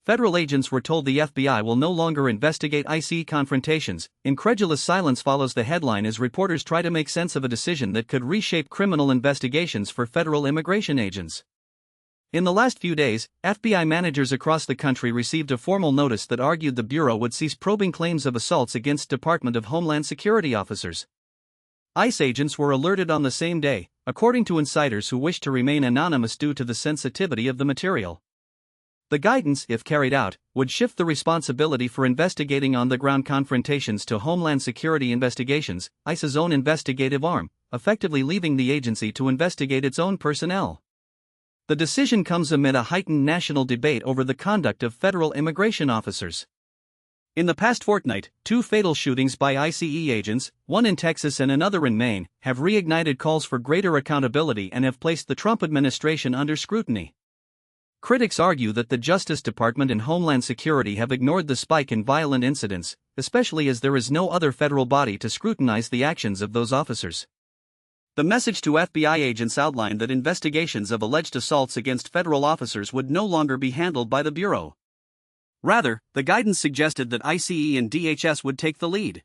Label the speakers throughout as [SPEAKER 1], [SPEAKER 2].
[SPEAKER 1] Federal agents were told the FBI will no longer investigate ICE confrontations. Incredulous silence follows the headline as reporters try to make sense of a decision that could reshape criminal investigations for federal immigration agents. In the last few days, FBI managers across the country received a formal notice that argued the Bureau would cease probing claims of assaults against Department of Homeland Security officers. ICE agents were alerted on the same day, according to insiders who wished to remain anonymous due to the sensitivity of the material. The guidance, if carried out, would shift the responsibility for investigating on-the-ground confrontations to Homeland Security Investigations, ICE's own investigative arm, effectively leaving the agency to investigate its own personnel. The decision comes amid a heightened national debate over the conduct of federal immigration officers. In the past fortnight, 2 fatal shootings by ICE agents, one in Texas and another in Maine, have reignited calls for greater accountability and have placed the Trump administration under scrutiny. Critics argue that the Justice Department and Homeland Security have ignored the spike in violent incidents, especially as there is no other federal body to scrutinize the actions of those officers. The message to FBI agents outlined that investigations of alleged assaults against federal officers would no longer be handled by the Bureau. Rather, the guidance suggested that ICE and DHS would take the lead.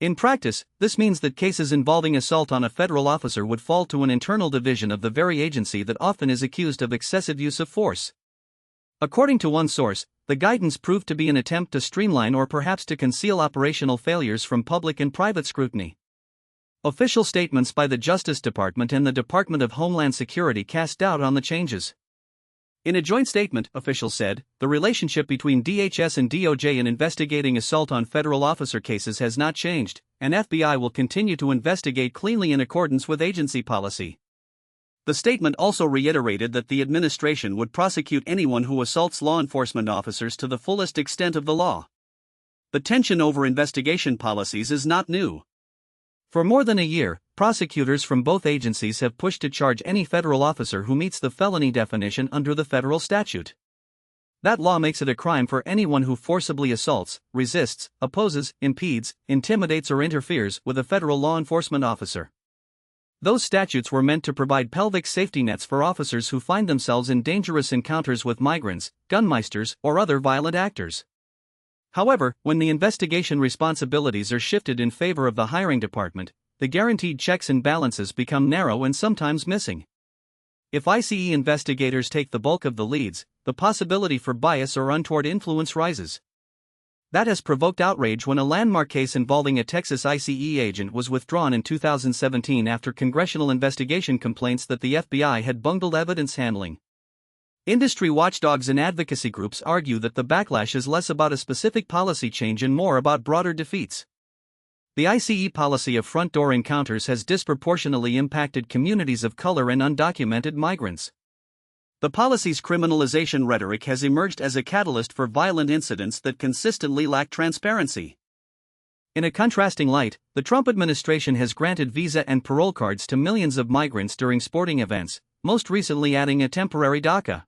[SPEAKER 1] In practice, this means that cases involving assault on a federal officer would fall to an internal division of the very agency that often is accused of excessive use of force. According to one source, the guidance proved to be an attempt to streamline or perhaps to conceal operational failures from public and private scrutiny. Official statements by the Justice Department and the Department of Homeland Security cast doubt on the changes. In a joint statement, officials said, the relationship between DHS and DOJ in investigating assault on federal officer cases has not changed, and FBI will continue to investigate cleanly in accordance with agency policy. The statement also reiterated that the administration would prosecute anyone who assaults law enforcement officers to the fullest extent of the law. The tension over investigation policies is not new. For more than a year, prosecutors from both agencies have pushed to charge any federal officer who meets the felony definition under the federal statute. That law makes it a crime for anyone who forcibly assaults, resists, opposes, impedes, intimidates or interferes with a federal law enforcement officer. Those statutes were meant to provide pelvic safety nets for officers who find themselves in dangerous encounters with migrants, gunmeisters, or other violent actors. However, when the investigation responsibilities are shifted in favor of the hiring department, the guaranteed checks and balances become narrow and sometimes missing. If ICE investigators take the bulk of the leads, the possibility for bias or untoward influence rises. That has provoked outrage when a landmark case involving a Texas ICE agent was withdrawn in 2017 after congressional investigation complaints that the FBI had bungled evidence handling. Industry watchdogs and advocacy groups argue that the backlash is less about a specific policy change and more about broader defeats. The ICE policy of front-door encounters has disproportionately impacted communities of color and undocumented migrants. The policy's criminalization rhetoric has emerged as a catalyst for violent incidents that consistently lack transparency. In a contrasting light, the Trump administration has granted visa and parole cards to millions of migrants during sporting events, most recently adding a temporary DACA.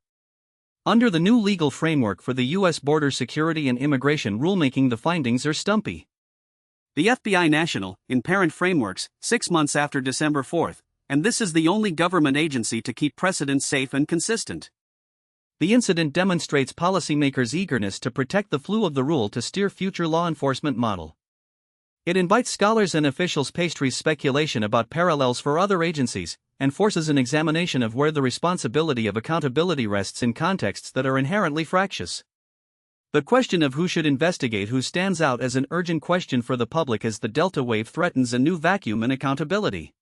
[SPEAKER 1] Under the new legal framework for the U.S. border security and immigration rulemaking, the findings are stumpy. The FBI national, in parent frameworks, 6 months after December 4th, and this is the only government agency to keep precedent safe and consistent. The incident demonstrates policymakers' eagerness to protect the flow of the rule to steer future law enforcement model. It invites scholars and officials' pastries speculation about parallels for other agencies, and forces an examination of where the responsibility of accountability rests in contexts that are inherently fractious. The question of who should investigate who stands out as an urgent question for the public as the Delta wave threatens a new vacuum in accountability.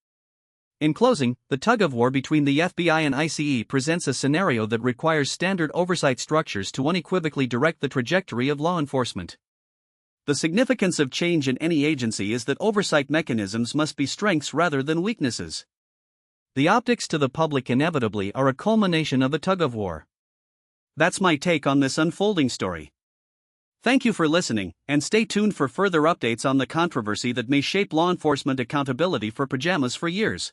[SPEAKER 1] In closing, the tug-of-war between the FBI and ICE presents a scenario that requires standard oversight structures to unequivocally direct the trajectory of law enforcement. The significance of change in any agency is that oversight mechanisms must be strengths rather than weaknesses. The optics to the public inevitably are a culmination of a tug-of-war. That's my take on this unfolding story. Thank you for listening, and stay tuned for further updates on the controversy that may shape law enforcement accountability for pajamas for years.